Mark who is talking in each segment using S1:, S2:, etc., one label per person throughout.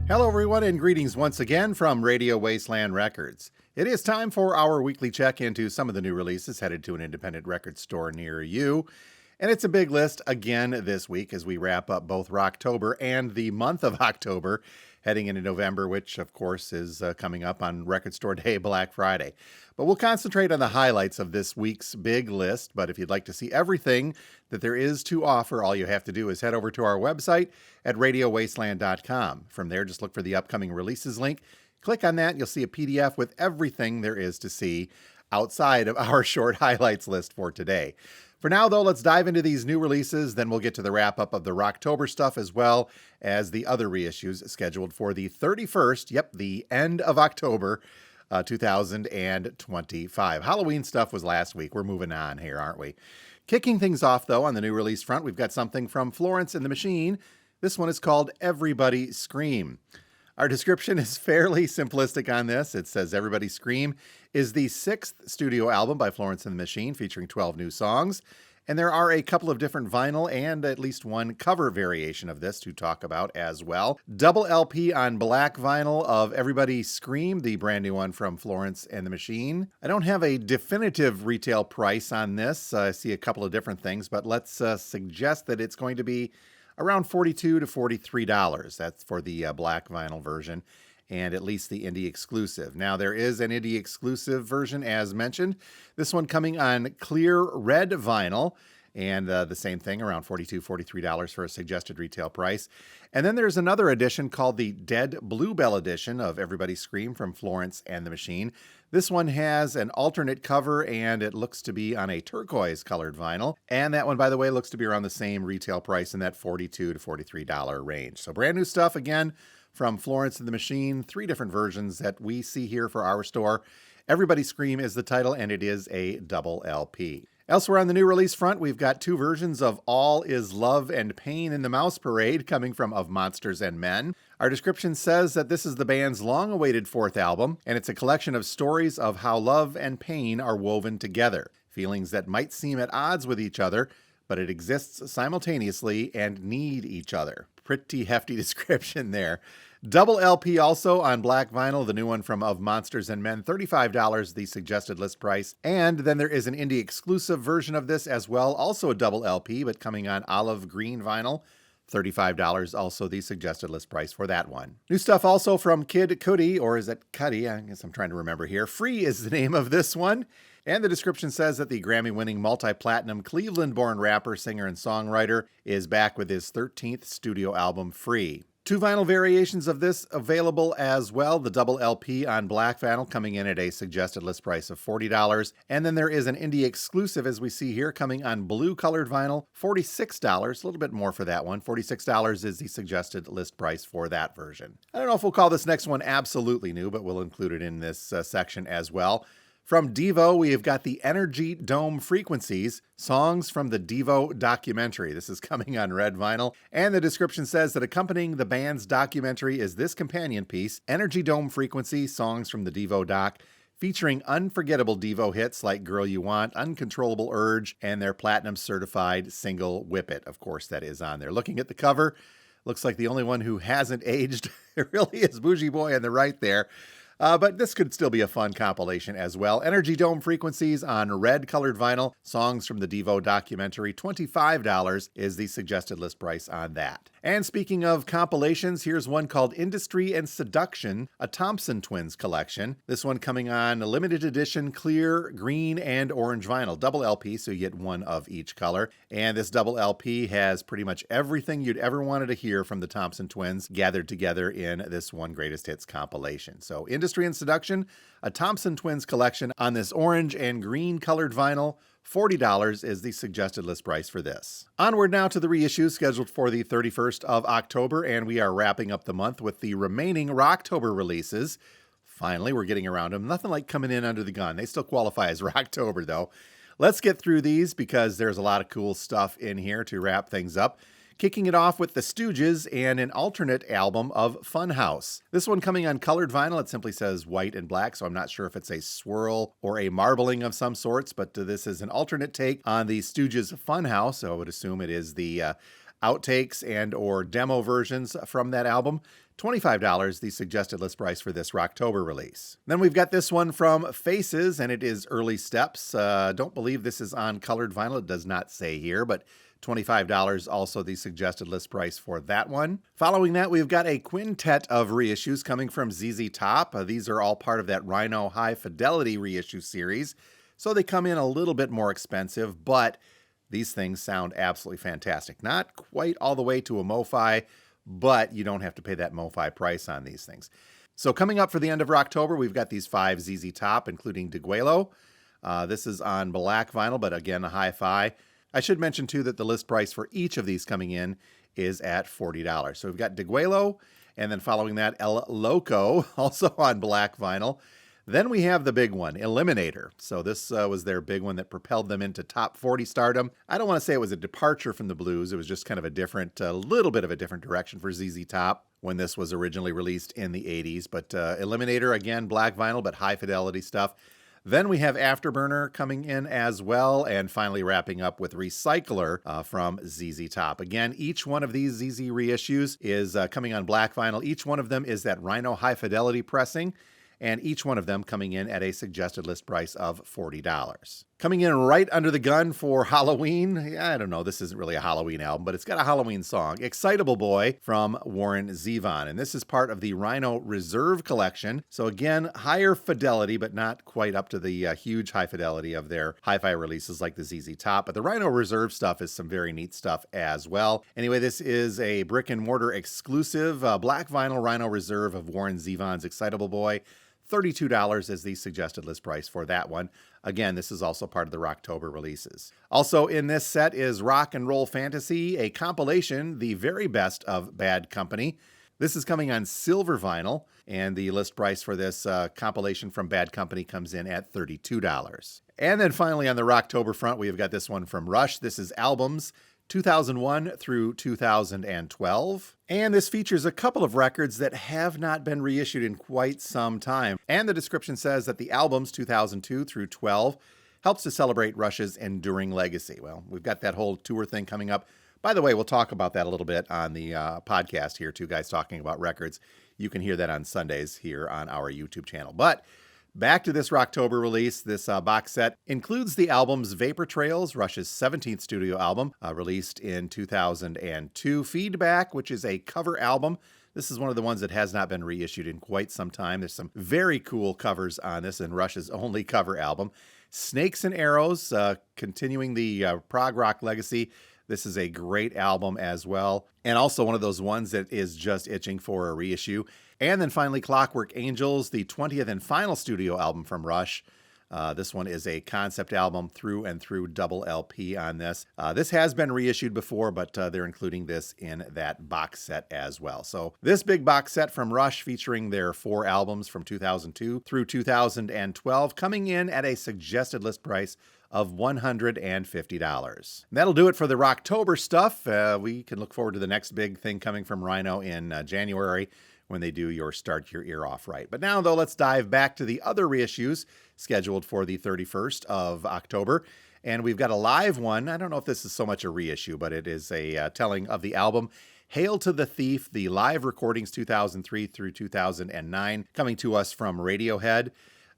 S1: Hello, everyone, and greetings once again from Radio Wasteland Records. It is time for our weekly check into some of the new releases headed to an independent record store near you. And it's a big list again this week as we wrap up both Rocktober and the month of October, heading into November, which, of course, is coming up on Record Store Day, Black Friday. But we'll concentrate on the highlights of this week's big list. But if you'd like to see everything that there is to offer, all you have to do is head over to our website at radiowasteland.com. From there, just look for the upcoming releases link. Click on that, and you'll see a PDF with everything there is to see outside of our short highlights list for today. For now, though, let's dive into these new releases. Then we'll get to the wrap-up of the Rocktober stuff as well as the other reissues scheduled for the 31st, the end of October, 2025. Halloween stuff was last week. We're moving on here, aren't we? Kicking things off, though, on the new release front, we've got something from Florence and the Machine. This one is called Everybody Scream. Our description is fairly simplistic on this. It says Everybody Scream is the 6th studio album by Florence and the Machine, featuring 12 new songs. And there are a couple of different vinyl and at least one cover variation of this to talk about as well. Double LP on black vinyl of Everybody Scream, the brand new one from Florence and the Machine. I don't have a definitive retail price on this. I see a couple of different things, but let's suggest that it's going to be around $42 to $43. That's for the black vinyl version, and at least the indie exclusive. Now, there is an indie exclusive version, as mentioned. This one coming on clear red vinyl, and the same thing, around $42, $43 for a suggested retail price. And then there's another edition called the Dead Bluebell edition of Everybody Scream from Florence and the Machine. This one has an alternate cover, and it looks to be on a turquoise-colored vinyl. And that one, by the way, looks to be around the same retail price in that $42 to $43 range. So brand new stuff, again, from Florence and the Machine. 3 different versions that we see here for our store. Everybody Scream is the title, and it is a double LP. Elsewhere on the new release front, we've got 2 versions of All Is Love and Pain in the Mouse Parade coming from Of Monsters and Men. Our description says that this is the band's long-awaited 4th album, and it's a collection of stories of how love and pain are woven together. Feelings that might seem at odds with each other, but it exists simultaneously and need each other. Pretty hefty description there. Double LP also on black vinyl, the new one from Of Monsters and Men, $35, the suggested list price. And then there is an indie exclusive version of this as well, also a double LP, but coming on olive green vinyl, $35, also the suggested list price for that one. New stuff also from Kid Cudi, or is it Cudi? I guess I'm trying to remember here. Free is the name of this one. And the description says that the Grammy-winning multi-platinum Cleveland-born rapper, singer, and songwriter is back with his 13th studio album, Free. 2 vinyl variations of this available as well. The double LP on black vinyl coming in at a suggested list price of $40. And then there is an indie exclusive, as we see here, coming on blue colored vinyl, $46. A little bit more for that one. $46 is the suggested list price for that version. I don't know if we'll call this next one absolutely new, but we'll include it in this section as well. From Devo, we have got the Energy Dome Frequencies, songs from the Devo documentary. This is coming on red vinyl. And the description says that accompanying the band's documentary is this companion piece, Energy Dome Frequency, songs from the Devo doc, featuring unforgettable Devo hits like Girl You Want, Uncontrollable Urge, and their platinum-certified single Whip It. Of course, that is on there. Looking at the cover, looks like the only one who hasn't aged. It really is Bougie Boy on the right there. But this could still be a fun compilation as well. Energy Dome Frequencies on red-colored vinyl. Songs from the Devo documentary. $25 is the suggested list price on that. And speaking of compilations, here's one called Industry and Seduction, a Thompson Twins collection. This one coming on a limited edition clear, green, and orange vinyl. Double LP, so you get one of each color. And this double LP has pretty much everything you'd ever wanted to hear from the Thompson Twins gathered together in this one greatest hits compilation. So Industry and Seduction, a Thompson Twins collection on this orange and green colored vinyl. $40 is the suggested list price for this. Onward now to the reissues scheduled for the 31st of October, and we are wrapping up the month with the remaining Rocktober releases. Finally, we're getting around them. Nothing like coming in under the gun. They still qualify as Rocktober, though. Let's get through these because there's a lot of cool stuff in here to wrap things up. Kicking it off with the Stooges and an alternate album of Funhouse. This one coming on colored vinyl. It simply says white and black, so I'm not sure if it's a swirl or a marbling of some sorts, but this is an alternate take on the Stooges Funhouse, so I would assume it is the outtakes and or demo versions from that album. $25, the suggested list price for this Rocktober release. Then we've got this one from Faces, and it is Early Steps. Don't believe this is on colored vinyl. It does not say here, but $25 also the suggested list price for that one. Following that, we've got a quintet of reissues coming from ZZ Top. These are all part of that Rhino High Fidelity reissue series, so they come in a little bit more expensive, but these things sound absolutely fantastic. Not quite all the way to a MoFi, but you don't have to pay that MoFi price on these things. So coming up for the end of Rocktober, we've got these 5 ZZ Top, including Diguelo. This is on black vinyl, but again, a hi-fi. I should mention, too, that the list price for each of these coming in is at $40. So we've got Diguelo, and then following that, El Loco, also on black vinyl. Then we have the big one, Eliminator. So this was their big one that propelled them into top 40 stardom. I don't want to say it was a departure from the blues. It was just kind of a little bit of a different direction for ZZ Top when this was originally released in the 80s. But Eliminator, again, black vinyl, but high fidelity stuff. Then we have Afterburner coming in as well, and finally wrapping up with Recycler from ZZ Top. Again, each one of these ZZ reissues is coming on black vinyl. Each one of them is that Rhino High Fidelity pressing, and each one of them coming in at a suggested list price of $40. Coming in right under the gun for Halloween, I don't know, this isn't really a Halloween album, but it's got a Halloween song, Excitable Boy from Warren Zevon, and this is part of the Rhino Reserve collection. So again, higher fidelity, but not quite up to the huge high fidelity of their hi-fi releases like the ZZ Top, but the Rhino Reserve stuff is some very neat stuff as well. Anyway, this is a brick and mortar exclusive black vinyl Rhino Reserve of Warren Zevon's Excitable Boy. $32 is the suggested list price for that one. Again, this is also part of the Rocktober releases. Also in this set is Rock and Roll Fantasy, a compilation, the very best of Bad Company. This is coming on silver vinyl, and the list price for this compilation from Bad Company comes in at $32. And then finally on the Rocktober front, we've got this one from Rush. This is Albums 2001 through 2012. And this features a couple of records that have not been reissued in quite some time. And the description says that the albums 2002 through 12 helps to celebrate Rush's enduring legacy. Well, we've got that whole tour thing coming up. By the way, we'll talk about that a little bit on the podcast here, Two Guys Talking About Records. You can hear that on Sundays here on our YouTube channel. But back to this Rocktober release, this box set includes the albums Vapor Trails, Rush's 17th studio album, released in 2002. Feedback, which is a cover album. This is one of the ones that has not been reissued in quite some time. There's some very cool covers on this, and Rush's only cover album. Snakes and Arrows, continuing the prog rock legacy. This is a great album as well, and also one of those ones that is just itching for a reissue. And then finally, Clockwork Angels, the 20th and final studio album from Rush. This one is a concept album through and through, double LP on this. This has been reissued before, but they're including this in that box set as well. So this big box set from Rush featuring their 4 albums from 2002 through 2012 coming in at a suggested list price of $150. That'll do it for the Rocktober stuff. We can look forward to the next big thing coming from Rhino in January, when they do your Start Your Ear Off Right. But now, though, let's dive back to the other reissues scheduled for the 31st of October. And we've got a live one. I don't know if this is so much a reissue, but it is a telling of the album Hail to the Thief, the live recordings 2003 through 2009, coming to us from Radiohead.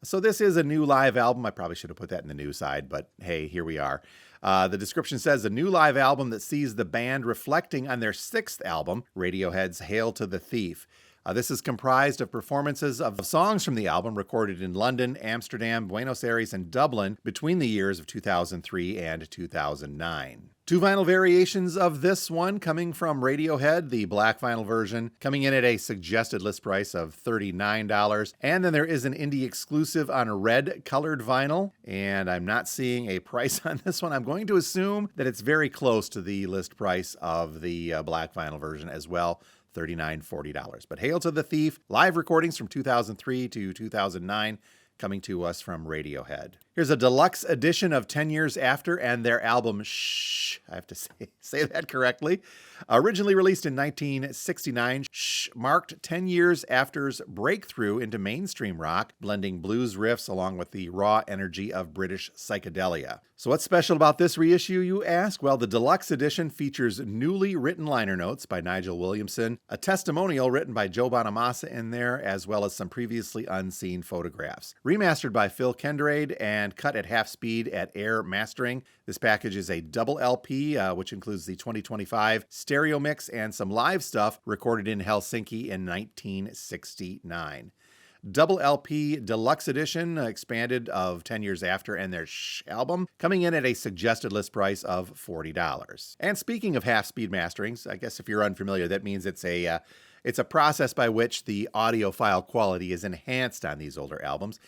S1: So this is a new live album. I probably should have put that in the new side, but hey, here we are. The description says a new live album that sees the band reflecting on their 6th album, Radiohead's Hail to the Thief. This is comprised of performances of songs from the album recorded in London, Amsterdam, Buenos Aires, and Dublin between the years of 2003 and 2009. 2 vinyl variations of this one coming from Radiohead, the black vinyl version coming in at a suggested list price of $39. And then there is an indie exclusive on a red colored vinyl, and I'm not seeing a price on this one. I'm going to assume that it's very close to the list price of the black vinyl version as well. $39, $40. But Hail to the Thief, live recordings from 2003 to 2009, coming to us from Radiohead. Here's a deluxe edition of 10 Years After and their album Shh. I have to say that correctly. Originally released in 1969, Shh marked 10 years after's breakthrough into mainstream rock, blending blues riffs along with the raw energy of British psychedelia. So what's special about this reissue, you ask? Well, the deluxe edition features newly written liner notes by Nigel Williamson, a testimonial written by Joe Bonamassa in there, as well as some previously unseen photographs. Remastered by Phil Kendrade and cut at half speed at Air Mastering. This package is a double LP, which includes the 2025 stereo mix and some live stuff recorded in Helsinki in 1969. Double LP Deluxe Edition, expanded of 10 Years After and their Shh album, coming in at a suggested list price of $40. And speaking of half-speed masterings, I guess if you're unfamiliar, that means it's a process by which the audiophile quality is enhanced on these older albums.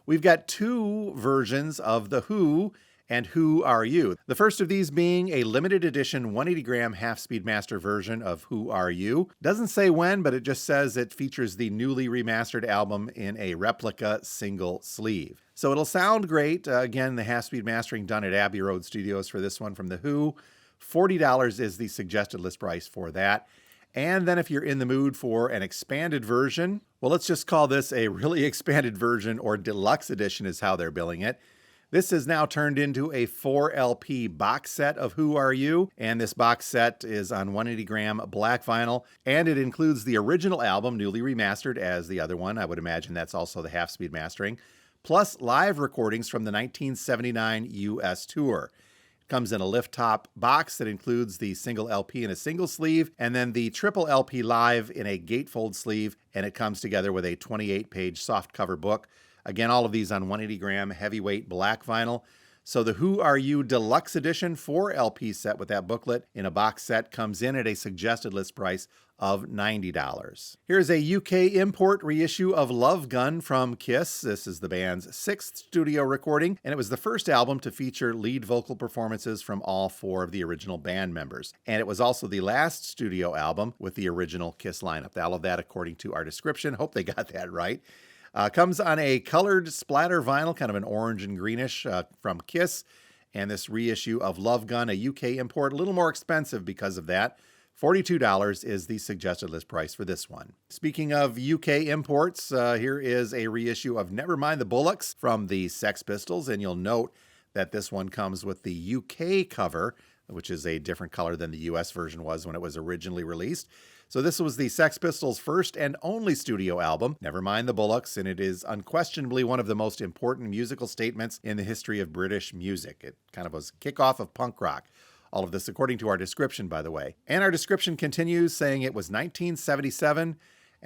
S1: We've got two versions of The Who and Who Are You? The first of these being a limited edition 180-gram half-speed master version of Who Are You? Doesn't say when, but it just says it features the newly remastered album in a replica single sleeve. So it'll sound great. Again, the half-speed mastering done at Abbey Road Studios for this one from The Who. $40 is the suggested list price for that. And then if you're in the mood for an expanded version, well, let's just call this a really expanded version, or deluxe edition is how they're billing it. This is now turned into a 4LP box set of Who Are You? And this box set is on 180-gram black vinyl, and it includes the original album, newly remastered as the other one. I would imagine that's also the half-speed mastering, plus live recordings from the 1979 U.S. tour. It comes in a lift-top box that includes the single LP in a single sleeve, and then the triple LP live in a gatefold sleeve, and it comes together with a 28-page softcover book. Again, all of these on 180-gram heavyweight black vinyl. So the Who Are You Deluxe Edition 4LP set with that booklet in a box set comes in at a suggested list price of $90. Here's a UK import reissue of Love Gun from Kiss. This is the band's sixth studio recording, and it was the first album to feature lead vocal performances from all four of the original band members. And it was also the last studio album with the original Kiss lineup. All of that according to our description. Hope they got that right. Comes on a colored splatter vinyl, kind of an orange and greenish from Kiss. And this reissue of Love Gun, a UK import, a little more expensive because of that. $42 is the suggested list price for this one. Speaking of UK imports, here is a reissue of Nevermind the Bollocks from the Sex Pistols. And you'll note that this one comes with the UK cover, which is a different color than the US version was when it was originally released. So this was the Sex Pistols' first and only studio album, Nevermind the Bollocks, and it is unquestionably one of the most important musical statements in the history of British music. It kind of was a kickoff of punk rock. All of this according to our description, by the way. And our description continues saying it was 1977,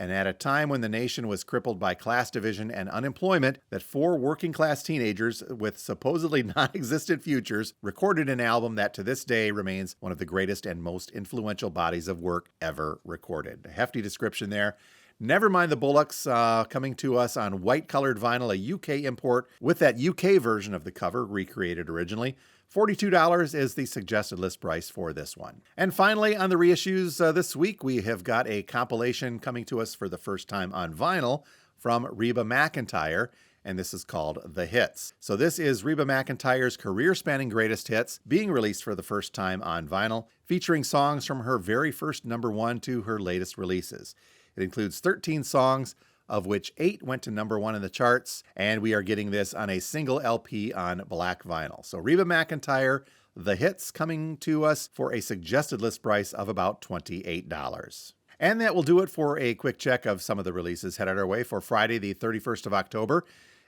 S1: and at a time when the nation was crippled by class division and unemployment, that four working-class teenagers with supposedly non-existent futures recorded an album that to this day remains one of the greatest and most influential bodies of work ever recorded. A hefty description there. Nevermind the Bollocks, coming to us on white-colored vinyl, a UK import with that UK version of the cover recreated originally. $42 is the suggested list price for this one. And finally, on the reissues this week, we have got a compilation coming to us for the first time on vinyl from Reba McEntire, and this is called The Hits. So this is Reba McEntire's career-spanning greatest hits being released for the first time on vinyl, featuring songs from her very first #1 to her latest releases. It includes 13 songs, of which 8 went to #1 in the charts, and we are getting this on a single LP on black vinyl. So Reba McEntire, The Hits, coming to us for a suggested list price of about $28. And that will do it for a quick check of some of the releases headed our way for Friday, the 31st of October.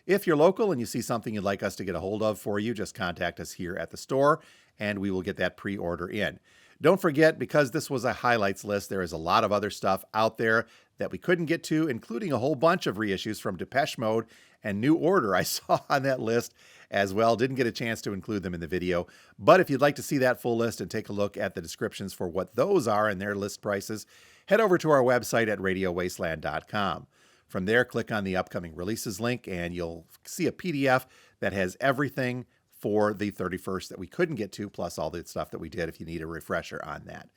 S1: If you're local and you see something you'd like us to get a hold of for you, just contact us here at the store, and we will get that pre-order in. Don't forget, because this was a highlights list, there is a lot of other stuff out there that we couldn't get to, including a whole bunch of reissues from Depeche Mode and New Order I saw on that list as well. Didn't get a chance to include them in the video. But if you'd like to see that full list and take a look at the descriptions for what those are and their list prices, head over to our website at radiowasteland.com. From there, click on the upcoming releases link, and you'll see a PDF that has everything for the 31st that we couldn't get to, plus all the stuff that we did if you need a refresher on that.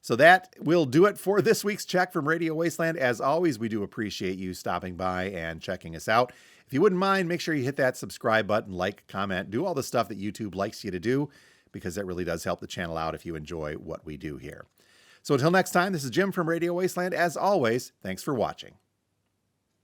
S1: So that will do it for this week's Check from Radio Wasteland. As always, we do appreciate you stopping by and checking us out. If you wouldn't mind, make sure you hit that subscribe button, like, comment, do all the stuff that YouTube likes you to do, because that really does help the channel out if you enjoy what we do here. So until next time, this is Jim from Radio Wasteland. As always, thanks for watching.